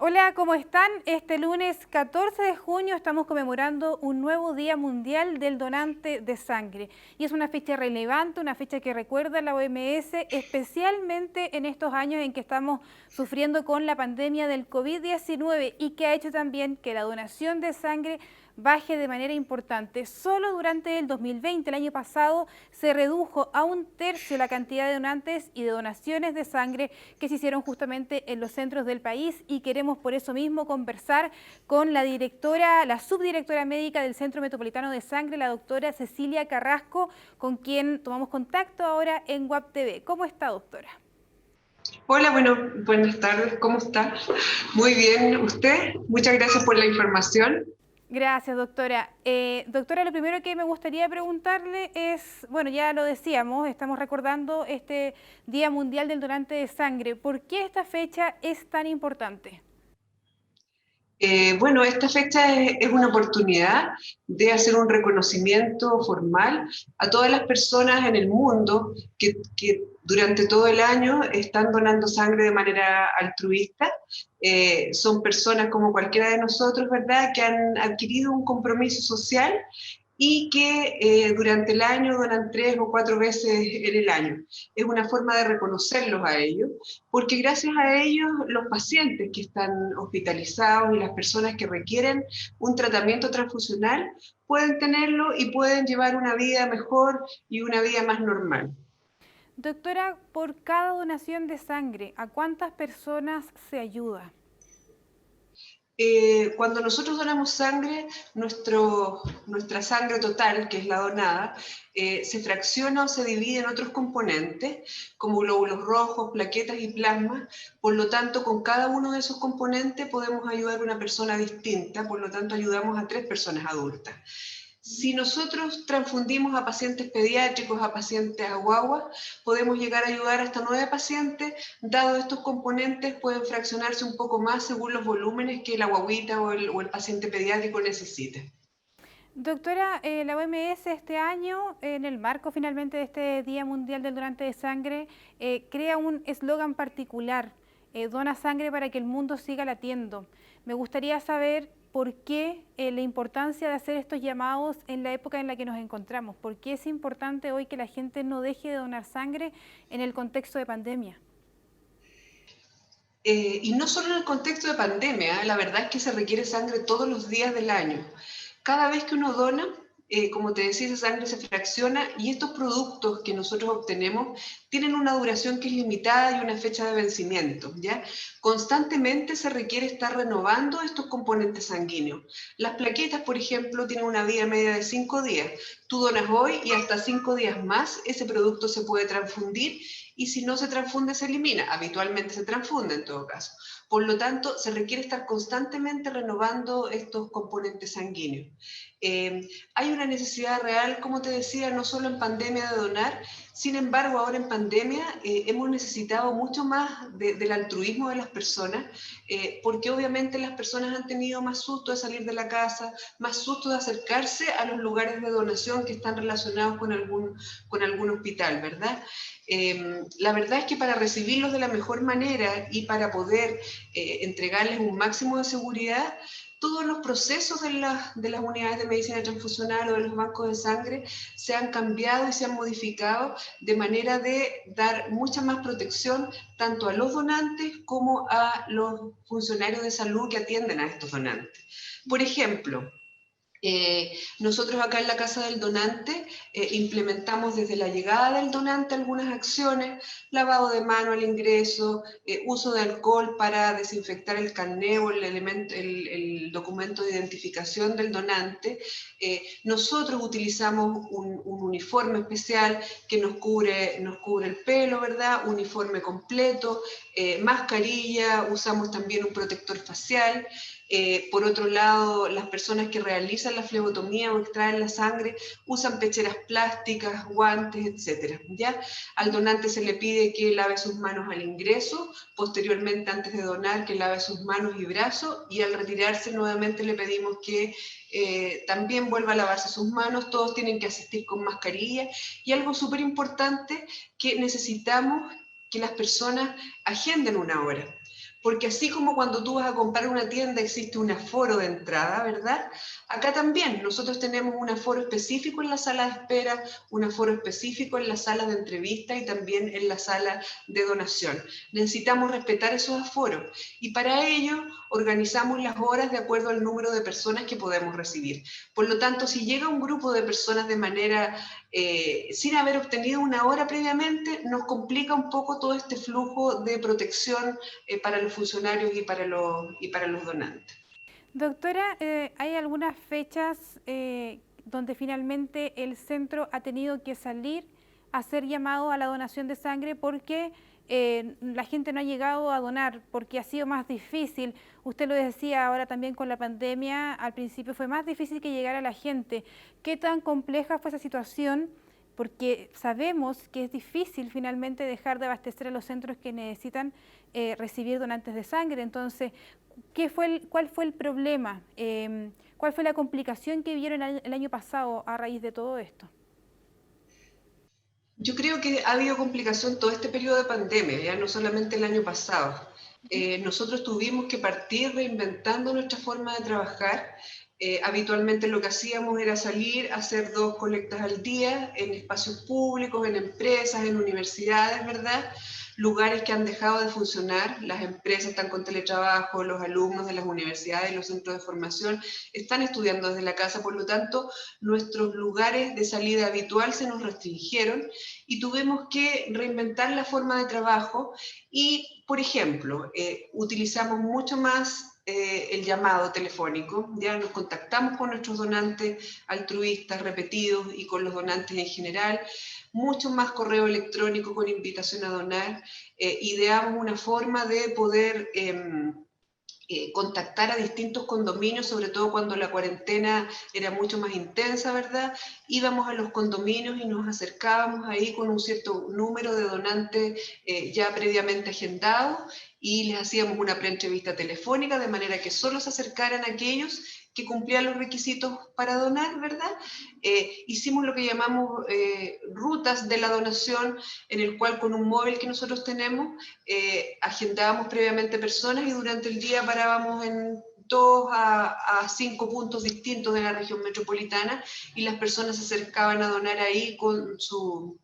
Hola, ¿cómo están? Este lunes 14 de junio estamos conmemorando un nuevo Día Mundial del Donante de Sangre. Y es una fecha relevante, una fecha que recuerda la OMS, especialmente en estos años en que estamos sufriendo con la pandemia del COVID-19 y que ha hecho también que la donación de sangre baje de manera importante. Solo durante el 2020, el año pasado, se redujo a un tercio la cantidad de donantes y de donaciones de sangre que se hicieron justamente en los centros del país, y queremos por eso mismo conversar con la subdirectora médica del Centro Metropolitano de Sangre, la doctora Cecilia Carrasco, con quien tomamos contacto ahora en WAP TV. ¿Cómo está, doctora? Hola, buenas tardes, ¿cómo está? Muy bien, ¿usted? Muchas gracias por la información. Gracias, doctora. Doctora, lo primero que me gustaría preguntarle es, bueno, ya lo decíamos, estamos recordando este Día Mundial del Donante de Sangre. ¿Por qué esta fecha es tan importante? Esta fecha es una oportunidad de hacer un reconocimiento formal a todas las personas en el mundo que durante todo el año están donando sangre de manera altruista. Son personas como cualquiera de nosotros, ¿verdad?, que han adquirido un compromiso social y que durante el año donan 3 o 4 veces en el año. Es una forma de reconocerlos a ellos, porque gracias a ellos los pacientes que están hospitalizados y las personas que requieren un tratamiento transfusional pueden tenerlo y pueden llevar una vida mejor y una vida más normal. Doctora, por cada donación de sangre, ¿a cuántas personas se ayuda? Cuando nosotros donamos sangre, nuestra sangre total, que es la donada, se fracciona o se divide en otros componentes, como glóbulos rojos, plaquetas y plasma. Por lo tanto, con cada uno de esos componentes podemos ayudar a una persona distinta, por lo tanto ayudamos a 3 personas adultas. Si nosotros transfundimos a pacientes pediátricos, a pacientes a guagua, podemos llegar a ayudar hasta 9 pacientes, dado estos componentes pueden fraccionarse un poco más según los volúmenes que la guaguita o el paciente pediátrico necesite. Doctora, la OMS este año, en el marco finalmente de este Día Mundial del Donante de Sangre, crea un eslogan particular: dona sangre para que el mundo siga latiendo. Me gustaría saber por qué la importancia de hacer estos llamados en la época en la que nos encontramos. ¿Por qué es importante hoy que la gente no deje de donar sangre en el contexto de pandemia? Y no solo en el contexto de pandemia, la verdad es que se requiere sangre todos los días del año. Cada vez que uno dona, como te decía, esa sangre se fracciona y estos productos que nosotros obtenemos tienen una duración que es limitada y una fecha de vencimiento, ¿ya? Constantemente se requiere estar renovando estos componentes sanguíneos. Las plaquetas, por ejemplo, tienen una vida media de 5 días. Tú donas hoy y hasta 5 días más ese producto se puede transfundir, y si no se transfunde se elimina. Habitualmente se transfunde en todo caso. Por lo tanto, se requiere estar constantemente renovando estos componentes sanguíneos. Hay una necesidad real, como te decía, no solo en pandemia de donar. Sin embargo, ahora en pandemia hemos necesitado mucho más del altruismo de las personas, porque obviamente las personas han tenido más susto de salir de la casa, más susto de acercarse a los lugares de donación que están relacionados con algún hospital, ¿verdad? La verdad es que para recibirlos de la mejor manera y para poder entregarles un máximo de seguridad, todos los procesos de las unidades de medicina transfusional o de los bancos de sangre se han cambiado y se han modificado de manera de dar mucha más protección tanto a los donantes como a los funcionarios de salud que atienden a estos donantes. Por ejemplo, nosotros acá en la Casa del Donante implementamos desde la llegada del donante algunas acciones: lavado de mano al ingreso, uso de alcohol para desinfectar el carné o el documento de identificación del donante. Nosotros utilizamos un uniforme especial que nos cubre el pelo, ¿verdad? Uniforme completo, mascarilla, usamos también un protector facial. Por otro lado, las personas que realizan la flebotomía o extraen la sangre usan pecheras plásticas, guantes, etc. ¿Ya? Al donante se le pide que lave sus manos al ingreso, posteriormente, antes de donar, que lave sus manos y brazos, y al retirarse nuevamente le pedimos que también vuelva a lavarse sus manos. Todos tienen que asistir con mascarilla, y algo súper importante, que necesitamos que las personas agenden una hora, porque así como cuando tú vas a comprar una tienda existe un aforo de entrada, ¿verdad? Acá también nosotros tenemos un aforo específico en la sala de espera, un aforo específico en la sala de entrevista y también en la sala de donación. Necesitamos respetar esos aforos y para ello organizamos las horas de acuerdo al número de personas que podemos recibir. Por lo tanto, si llega un grupo de personas de manera sin haber obtenido una hora previamente, nos complica un poco todo este flujo de protección para los funcionarios y para los donantes. Doctora, ¿hay algunas fechas donde finalmente el centro ha tenido que salir a hacer llamado a la donación de sangre porque la gente no ha llegado a donar, porque ha sido más difícil? Usted lo decía ahora también con la pandemia, al principio fue más difícil que llegara la gente. ¿Qué tan compleja fue esa situación? Porque sabemos que es difícil finalmente dejar de abastecer a los centros que necesitan recibir donantes de sangre. Entonces, ¿cuál fue el problema? ¿Cuál fue la complicación que vieron el año pasado a raíz de todo esto? Yo creo que ha habido complicación todo este periodo de pandemia, ya no solamente el año pasado. Nosotros tuvimos que partir reinventando nuestra forma de trabajar. Habitualmente lo que hacíamos era salir a hacer 2 colectas al día en espacios públicos, en empresas, en universidades, ¿verdad? Lugares que han dejado de funcionar, las empresas están con teletrabajo, los alumnos de las universidades y los centros de formación están estudiando desde la casa, por lo tanto, nuestros lugares de salida habitual se nos restringieron y tuvimos que reinventar la forma de trabajo y, por ejemplo, utilizamos mucho más el llamado telefónico, ya nos contactamos con nuestros donantes altruistas repetidos y con los donantes en general, mucho más correo electrónico con invitación a donar, ideamos una forma de poder contactar a distintos condominios, sobre todo cuando la cuarentena era mucho más intensa, ¿verdad? Íbamos a los condominios y nos acercábamos ahí con un cierto número de donantes ya previamente agendados y les hacíamos una preentrevista telefónica de manera que solo se acercaran aquellos que cumplían los requisitos para donar, ¿verdad? Hicimos lo que llamamos rutas de la donación, en el cual con un móvil que nosotros tenemos, agendábamos previamente personas y durante el día parábamos en 2 a 5 puntos distintos de la región metropolitana y las personas se acercaban a donar ahí con su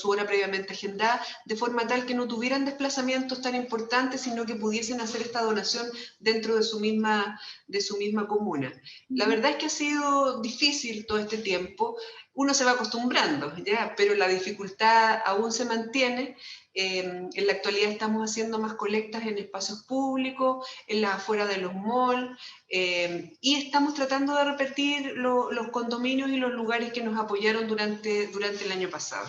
hora previamente agendada, de forma tal que no tuvieran desplazamientos tan importantes, sino que pudiesen hacer esta donación dentro de su misma comuna. La verdad es que ha sido difícil todo este tiempo, uno se va acostumbrando, ¿ya? Pero la dificultad aún se mantiene. En la actualidad estamos haciendo más colectas en espacios públicos, en las afueras de los malls, y estamos tratando de repetir los condominios y los lugares que nos apoyaron durante el año pasado.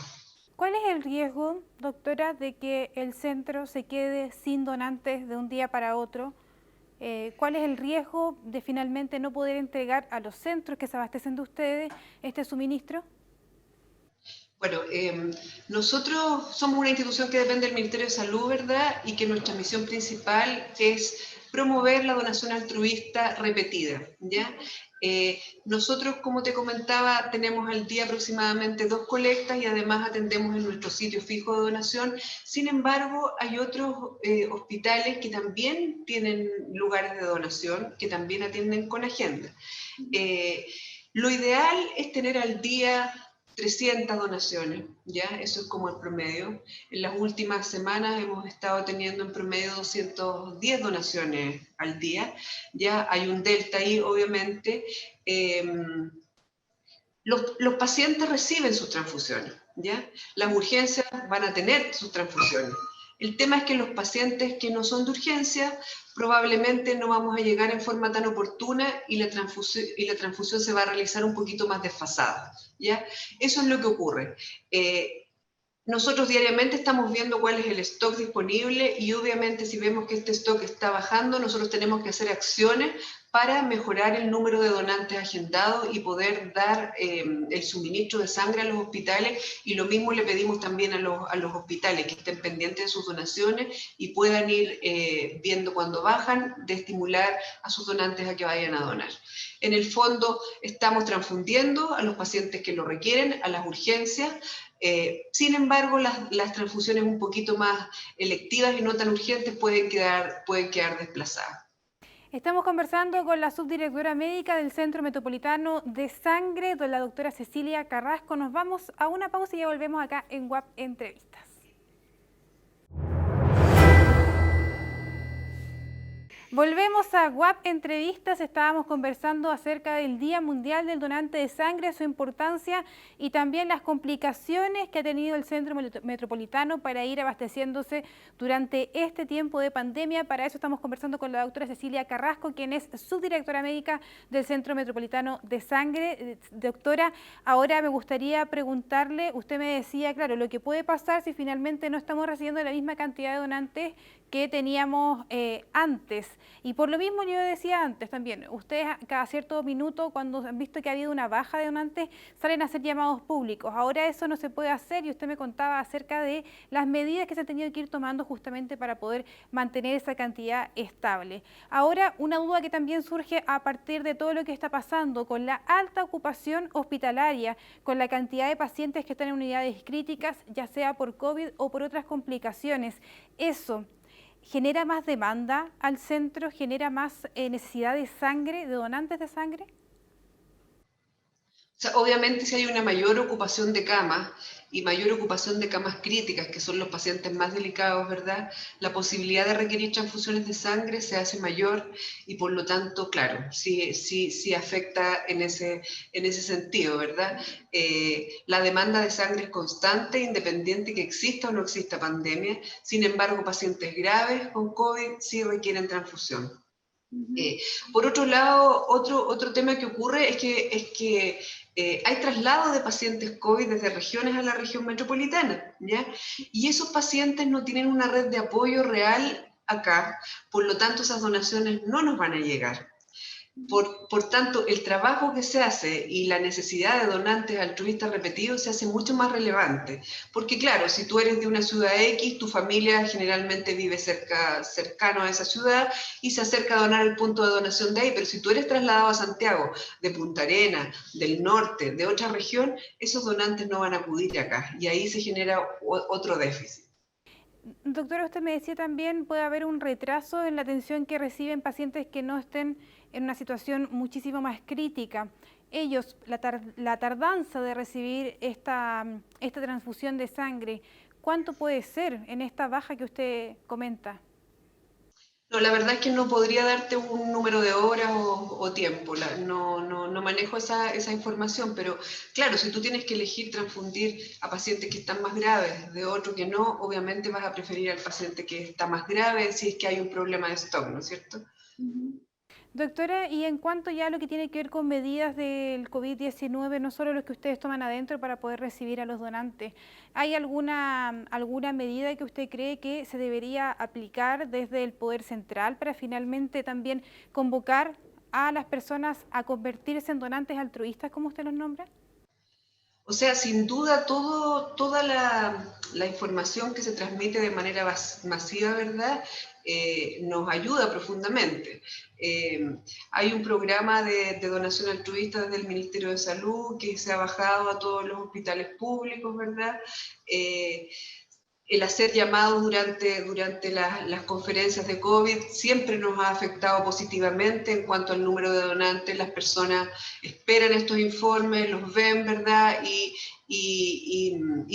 ¿Cuál es el riesgo, doctora, de que el centro se quede sin donantes de un día para otro? ¿Cuál es el riesgo de finalmente no poder entregar a los centros que se abastecen de ustedes este suministro? Bueno, nosotros somos una institución que depende del Ministerio de Salud, ¿verdad? Y que nuestra misión principal es promover la donación altruista repetida, ¿ya? Nosotros, como te comentaba, tenemos al día aproximadamente 2 colectas y además atendemos en nuestro sitio fijo de donación. Sin embargo, hay otros hospitales que también tienen lugares de donación, que también atienden con agenda. Lo ideal es tener al día 300 donaciones, ¿ya? Eso es como el promedio. En las últimas semanas hemos estado teniendo en promedio 210 donaciones al día, ya hay un delta ahí, obviamente. Los pacientes reciben sus transfusiones, ¿ya? Las urgencias van a tener sus transfusiones. El tema es que los pacientes que no son de urgencia probablemente no vamos a llegar en forma tan oportuna y la transfusión se va a realizar un poquito más desfasada, ¿ya? Eso es lo que ocurre. Nosotros diariamente estamos viendo cuál es el stock disponible y obviamente si vemos que este stock está bajando, nosotros tenemos que hacer acciones para mejorar el número de donantes agendados y poder dar el suministro de sangre a los hospitales, y lo mismo le pedimos también a los hospitales que estén pendientes de sus donaciones y puedan ir viendo cuando bajan, de estimular a sus donantes a que vayan a donar. En el fondo, estamos transfundiendo a los pacientes que lo requieren, a las urgencias. Sin embargo, las transfusiones un poquito más electivas y no tan urgentes pueden quedar desplazadas. Estamos conversando con la subdirectora médica del Centro Metropolitano de Sangre, la doctora Cecilia Carrasco. Nos vamos a una pausa y ya volvemos acá en UAP Entrevistas. Volvemos a UAP Entrevistas. Estábamos conversando acerca del Día Mundial del Donante de Sangre, su importancia y también las complicaciones que ha tenido el Centro Metropolitano para ir abasteciéndose durante este tiempo de pandemia. Para eso estamos conversando con la doctora Cecilia Carrasco, quien es subdirectora médica del Centro Metropolitano de Sangre. Doctora, ahora me gustaría preguntarle, usted me decía, claro, lo que puede pasar si finalmente no estamos recibiendo la misma cantidad de donantes que teníamos antes. Y por lo mismo yo decía antes también, ustedes cada cierto minuto, cuando han visto que ha habido una baja de donantes, salen a hacer llamados públicos. Ahora eso no se puede hacer y usted me contaba acerca de las medidas que se han tenido que ir tomando justamente para poder mantener esa cantidad estable. Ahora, una duda que también surge a partir de todo lo que está pasando con la alta ocupación hospitalaria, con la cantidad de pacientes que están en unidades críticas, ya sea por COVID o por otras complicaciones. Eso ¿genera más demanda al centro? ¿Genera más necesidad de sangre, de donantes de sangre? O sea, obviamente si hay una mayor ocupación de camas y mayor ocupación de camas críticas, que son los pacientes más delicados, ¿verdad? La posibilidad de requerir transfusiones de sangre se hace mayor y por lo tanto, claro, sí afecta en ese sentido, ¿verdad? La demanda de sangre es constante, independiente que exista o no exista pandemia. Sin embargo, pacientes graves con COVID sí requieren transfusión. Por otro lado, otro tema que ocurre es que hay traslado de pacientes COVID desde regiones a la región metropolitana, ¿ya? Y esos pacientes no tienen una red de apoyo real acá, por lo tanto esas donaciones no nos van a llegar. Por tanto, el trabajo que se hace y la necesidad de donantes altruistas repetidos se hace mucho más relevante. Porque claro, si tú eres de una ciudad X, tu familia generalmente vive cercano a esa ciudad y se acerca a donar el punto de donación de ahí. Pero si tú eres trasladado a Santiago, de Punta Arenas, del norte, de otra región, esos donantes no van a acudir acá. Y ahí se genera otro déficit. Doctora, usted me decía también puede haber un retraso en la atención que reciben pacientes que no estén en una situación muchísimo más crítica. Ellos, la tardanza de recibir esta transfusión de sangre, ¿cuánto puede ser en esta baja que usted comenta? No, la verdad es que no podría darte un número de horas o tiempo, no manejo esa información, pero claro, si tú tienes que elegir transfundir a pacientes que están más graves de otro que no, obviamente vas a preferir al paciente que está más grave si es que hay un problema de stock, ¿no es cierto? Doctora, y en cuanto ya a lo que tiene que ver con medidas del COVID-19, no solo los que ustedes toman adentro para poder recibir a los donantes, ¿hay alguna medida que usted cree que se debería aplicar desde el Poder Central para finalmente también convocar a las personas a convertirse en donantes altruistas, como usted los nombra? O sea, sin duda toda la información que se transmite de manera masiva, ¿verdad? Nos ayuda profundamente. Hay un programa de donación altruista desde el Ministerio de Salud que se ha bajado a todos los hospitales públicos, ¿verdad? El hacer llamados durante las conferencias de COVID siempre nos ha afectado positivamente en cuanto al número de donantes. Las personas esperan estos informes, los ven, ¿verdad? Y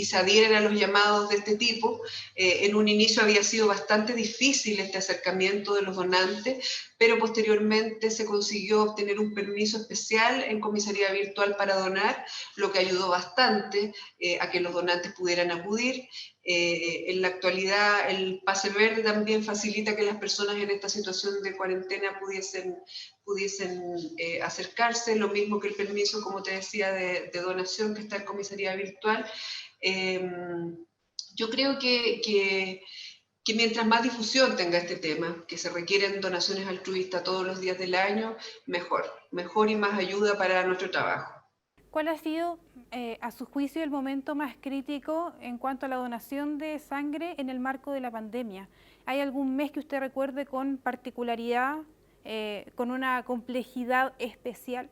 se adhieren a los llamados de este tipo. En un inicio había sido bastante difícil este acercamiento de los donantes, pero posteriormente se consiguió obtener un permiso especial en comisaría virtual para donar, lo que ayudó bastante a que los donantes pudieran acudir. En la actualidad el pase verde también facilita que las personas en esta situación de cuarentena pudiesen acercarse, lo mismo que el permiso, como te decía, de donación que está en comisaría virtual. Yo creo que mientras más difusión tenga este tema, que se requieren donaciones altruistas todos los días del año, mejor y más ayuda para nuestro trabajo. ¿Cuál ha sido, a su juicio, el momento más crítico en cuanto a la donación de sangre en el marco de la pandemia? ¿Hay algún mes que usted recuerde con particularidad con una complejidad especial?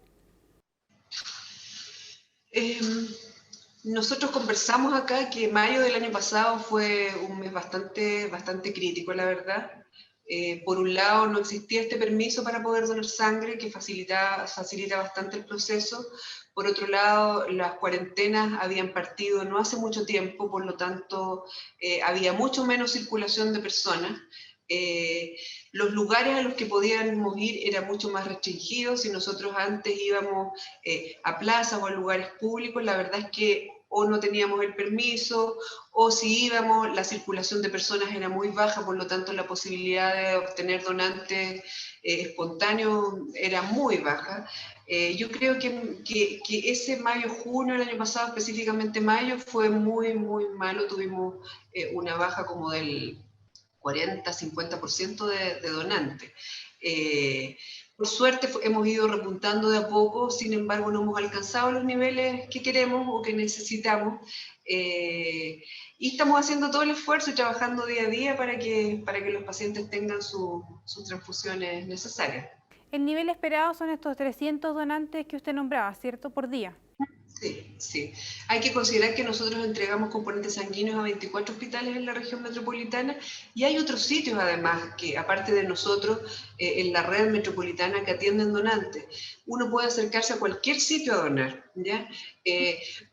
Nosotros conversamos acá que mayo del año pasado fue un mes bastante crítico, la verdad. Por un lado, no existía este permiso para poder donar sangre, que facilita bastante el proceso. Por otro lado, las cuarentenas habían partido no hace mucho tiempo, por lo tanto, había mucho menos circulación de personas. Los lugares a los que podíamos ir eran mucho más restringidos. Si nosotros antes íbamos a plazas o a lugares públicos, la verdad es que o no teníamos el permiso, o si íbamos, la circulación de personas era muy baja, por lo tanto la posibilidad de obtener donantes espontáneos era muy baja. Yo creo que ese mayo-junio, el año pasado, específicamente mayo, fue muy malo. Tuvimos una baja como del 40-50% de donantes. Por suerte hemos ido repuntando de a poco, sin embargo no hemos alcanzado los niveles que queremos o que necesitamos. Y estamos haciendo todo el esfuerzo y trabajando día a día para que los pacientes tengan sus transfusiones necesarias. El nivel esperado son estos 300 donantes que usted nombraba, ¿cierto? Por día. Sí. Hay que considerar que nosotros entregamos componentes sanguíneos a 24 hospitales en la región metropolitana y hay otros sitios además que, aparte de nosotros, en la red metropolitana que atienden donantes. Uno puede acercarse a cualquier sitio a donar, ¿ya?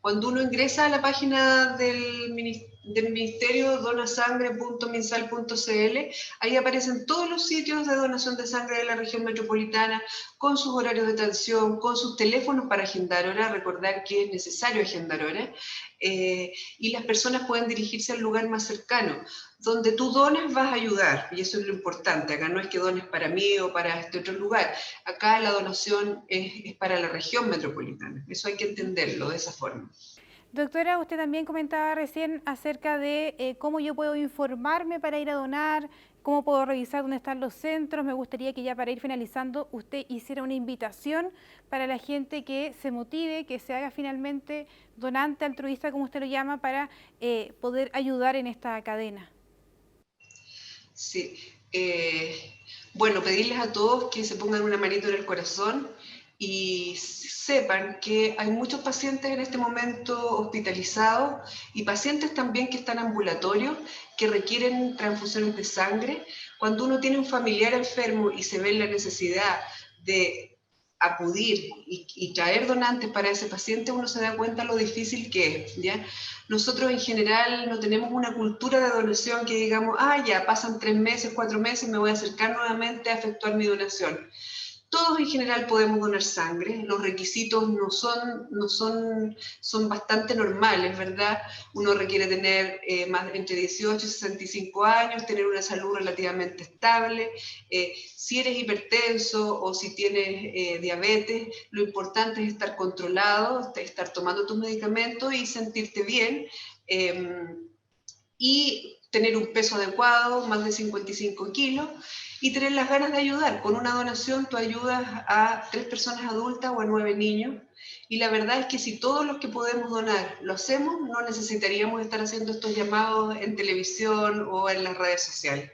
Cuando uno ingresa a la página del Ministerio donasangre.minsal.cl, ahí aparecen todos los sitios de donación de sangre de la región metropolitana, con sus horarios de atención, con sus teléfonos para agendar hora, recordar que es necesario agendar hora, y las personas pueden dirigirse al lugar más cercano. Donde tú dones vas a ayudar, y eso es lo importante. Acá no es que dones para mí o para este otro lugar, acá la donación es para la región metropolitana, eso hay que entenderlo de esa forma. Doctora, usted también comentaba recién acerca de cómo yo puedo informarme para ir a donar, cómo puedo revisar dónde están los centros. Me gustaría que ya para ir finalizando usted hiciera una invitación para la gente que se motive, que se haga finalmente donante altruista, como usted lo llama, para poder ayudar en esta cadena. Sí, bueno, pedirles a todos que se pongan una manito en el corazón y sepan que hay muchos pacientes en este momento hospitalizados y pacientes también que están ambulatorios que requieren transfusiones de sangre. Cuando uno tiene un familiar enfermo y se ve la necesidad de acudir y traer donantes para ese paciente, uno se da cuenta lo difícil que es, ¿ya? Nosotros en general no tenemos una cultura de donación que digamos, ya pasan 3 meses, 4 meses, me voy a acercar nuevamente a efectuar mi donación. Todos en general podemos donar sangre, los requisitos son bastante normales, ¿verdad? Uno requiere tener entre 18 y 65 años, tener una salud relativamente estable. Si eres hipertenso o si tienes diabetes, lo importante es estar controlado, estar tomando tus medicamentos y sentirte bien. Y tener un peso adecuado, más de 55 kilos, y tener las ganas de ayudar. Con una donación tú ayudas a 3 personas adultas o a 9 niños, y la verdad es que si todos los que podemos donar lo hacemos, no necesitaríamos estar haciendo estos llamados en televisión o en las redes sociales.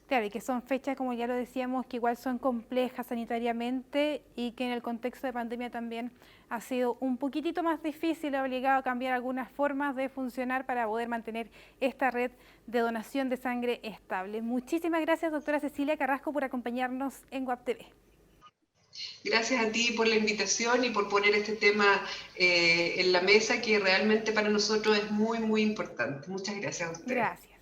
Claro, y que son fechas, como ya lo decíamos, que igual son complejas sanitariamente y que en el contexto de pandemia también ha sido un poquitito más difícil, obligado a cambiar algunas formas de funcionar para poder mantener esta red de donación de sangre estable. Muchísimas gracias, doctora Cecilia Carrasco, por acompañarnos en WAP TV. Gracias a ti por la invitación y por poner este tema en la mesa, que realmente para nosotros es muy importante. Muchas gracias a ustedes. Gracias.